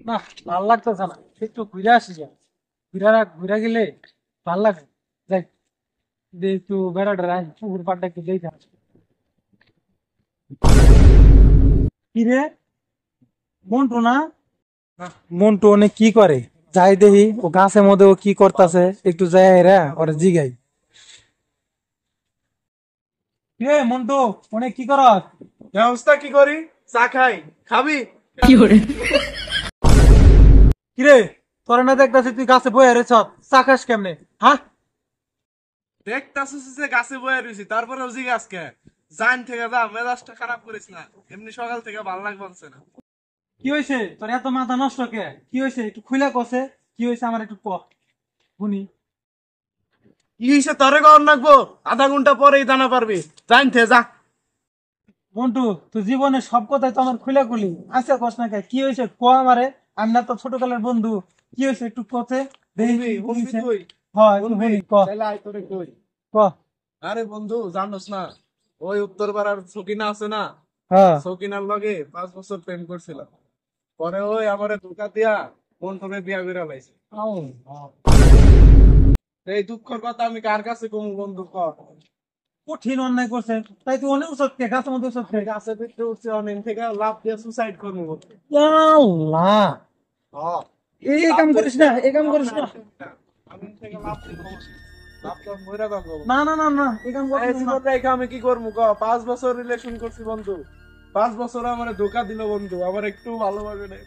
না, ভাল লাগতেছে না, একটু ঘুরে আসি যা। ঘুরে গেলে ভাল লাগে। যাই, একটু বেড়াটা পুকুর পাড়টা একটু দেখে আসি। কি রে, মন্টু না? মন্টু অনেক কি করে, যাই দেখি ও গাছের মধ্যে ও কি করতেছে, একটু যাই রে ওরে জিগাই। রে মন্টু, অনেক কি কর? ব্যবস্থা কি করি? চা খাই, খাবি? কিরে, তোর না দেখতেছি তুই গাছে বয়ে রেছ, চা খাস কেমনে? হ্যাঁ, দেখতাছিস যে গাছে বয়ে রয়েছি, তারপরে ওজি গাছকে জান থেকে যা, মেজাজটা খারাপ করিস না। এমনি সকাল থেকে ভালো লাগছে না। কি হয়েছে তোর এত মাথা নষ্ট কে? কি হয়েছে একটু খুলে কষে, কি হয়েছে আমার একটু ক শুনি। কি হয়েছে তরে কর নাকবো, আধা ঘন্টা পরেই জানা পারবি। জান থেকে যা। মন্টু, তুই জীবনে সব কথাই তো আমার খুলে খুলি আচ্ছা কস না কে? কি হয়েছে ক আমারে, আমি না তো ছোটকালের বন্ধু। কি হয়েছে একটু কথে দেখি শুনবি কি শুনবি হয়েছে। তুই? হয় একটু শুনবি? শুনি ক। তাহলে আয় তোরে কই। ক। আরে বন্ধু, জানোস না ওই উত্তর পাড়ার সকিনা আছে না? হ্যাঁ। সকিনার লগে 5 বছর প্রেম করছিলাম। পরে ওই আমারে ধোকা দিয়া মন থেকে বিয়া করে লাইছে। এই দুঃখের কথা আমি কার কাছে কমু বন্ধু ক? কঠিন অন্যায় করছে, তাই তুই অনেক উৎসব কে গাছের মধ্যে উৎসব কে? গাছে পিঠে উঠছে অনেক থেকে লাভ দিয়ে সুসাইড করবো বন্ধু। আল্লাহ, হ্যাঁ, এই লাভ কাম দিয়ে করিস না, এই কাম করিস না। আমি থেকে লাভ দিয়ে লাভ তো মইরা যাবো। না না না না, এই কাম এই করিস না। জীবন রেখে আমি কি করবো ক? 5 বছর রিলেশন করছি বন্ধু, 5 বছর আমার ধোকা দিল বন্ধু, আমার একটু ভালোভাবে নেই।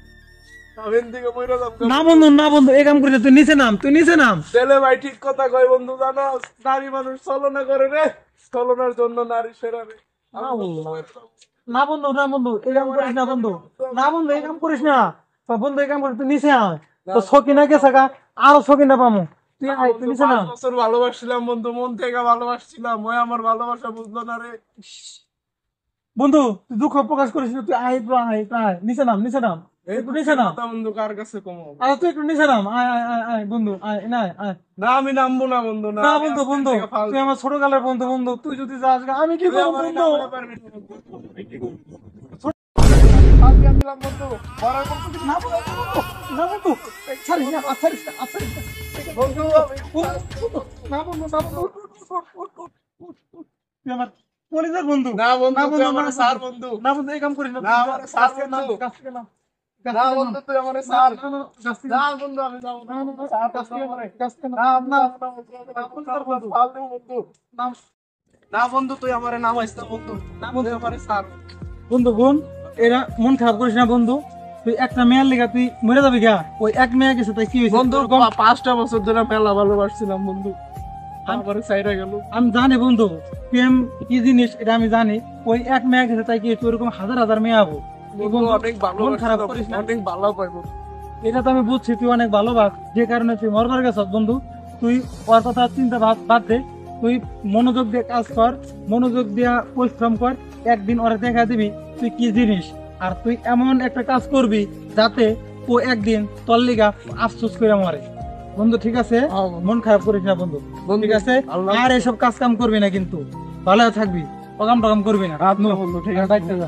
আমি দিকে মইরা যাবো। না বন্ধু, না বন্ধু, এই কাম করিস না, তুই নিচে নাম, তুই নিচে নাম। ছেলে ভাই ঠিক কথা কয় বন্ধু, জানো নারী মানুষ ছলনা করে রে, ছলনার জন্য নারী সেরা রে। আল্লাহ। না বন্ধু, না বন্ধু, এই কাম করিস না বন্ধু। না বন্ধু, এই কাম করিস না। তো বন্ধু, এই কাম করিস, তুই নিচে আয়। তো সকিনা গেছে গা, আরো সকিনা পামু। তুই আয়, তুই নিচে নাম। 5 বছর ভালোবাসছিলাম বন্ধু, মন থেকে ভালোবাসছিলাম, ওই আমার ভালোবাসা বুঝলো না রে। বন্ধু, তুই দুঃখ প্রকাশ করিস না, তুই আয় একটু, আয় একটু আয়, নিচে নাম, নিচে নাম। এই একটু নিচে দুঃখের নাম। কথা বন্ধু কার কাছে কমো? আরে তুই একটু নিচে নাম, আয় আয় আয় আয় বন্ধু, আয় না আয় আয়। না আমি নামবো না বন্ধু, না না আমি বন্ধু, আজকের বন্ধু, থেকে ফালতু। তুই আমার ছোটকালের বন্ধু, বন্ধু, তুই যদি যাস গা, আমি কি তুই করবো আমারে বন্ধু? নামাতে পারবি না বন্ধু। ফালতু দিলাম বন্ধু, বড় বন্ধু। না বন্ধু, না বন্ধু, ছাড়িস না, ছাড়িস না, ছাড়িস না। বন্ধু আমি না বন্ধু, না বন্ধু, উঠ, উঠ, উঠ, উঠ, উঠ, উঠ, উঠ। তুই আমার কলিজার বন্ধু। না বন্ধু, না তুই বন্ধু, না আমারে সার বন্ধু। না বন্ধু, এই কাম করিস না। না আমারে সার বন্ধু। গাছ থেকে নাম, গাছ না থেকে নাম। বন্ধু তুই আমারে না সার। না না, গাছ থেকে না নাম। বন্ধু আমি যাবো না না। না না, সার গাছ বন্ধু থেকে নাম, আমারে। গাছ থেকে না নাম। না না না না, কলিজার বন্ধু। ফালতু বন্ধু। নাম। না বন্ধু তুই আমারে নামাইস না বন্ধু। না তুই বন্ধু, আমারে সার। বন্ধু বোন, এরা মন খারাপ করিস না বন্ধু। তুই একটা মেয়ের লেগা তুই মরে যাবি গা। ওই এক মেয়ে গেছে, তাই কি হয়েছে বন্ধু এরকম? 5টা বছর ধরে মেলা ভালোবাসছিলাম বন্ধু, আমারে সাইরা গেল। আমি জানি বন্ধু, প্রেম কি জিনিস এটা আমি জানি। ওই এক মেয়ে গেছে, তাই কি হয়েছে? ওরকম হাজার হাজার মেয়ে হবো। বন্ধু অনেক মন খারাপ ভালোবাসছিলাম, করিস না। অনেক ভালো পাইবো। এটা তো আমি বুঝছি, তুই অনেক ভালোবাস, যে কারণে তুই মরবার গেছ বন্ধু। তুই ওর কথা চিন্তা বাদ দে। তুই মনোযোগ দিয়ে কাজ কর, মনোযোগ দিয়ে পরিশ্রম কর। একদিন ওরা দেখা দিবি তুই কি জিনিস। আর তুই এমন একটা কাজ করবি যাতে ও একদিন তোর লিগা আফসোস করে মরে। বন্ধু ঠিক আছে, মন খারাপ করিস না বন্ধু। বন্ধু, ঠিক আছে, আল্লাহ আর এসব কাজ কাম করবি না কিন্তু, ভালো থাকবি, অকাম টকাম করবি না। আচ্ছা বন্ধু, ঠিক আছে। দায়িত্বে যা।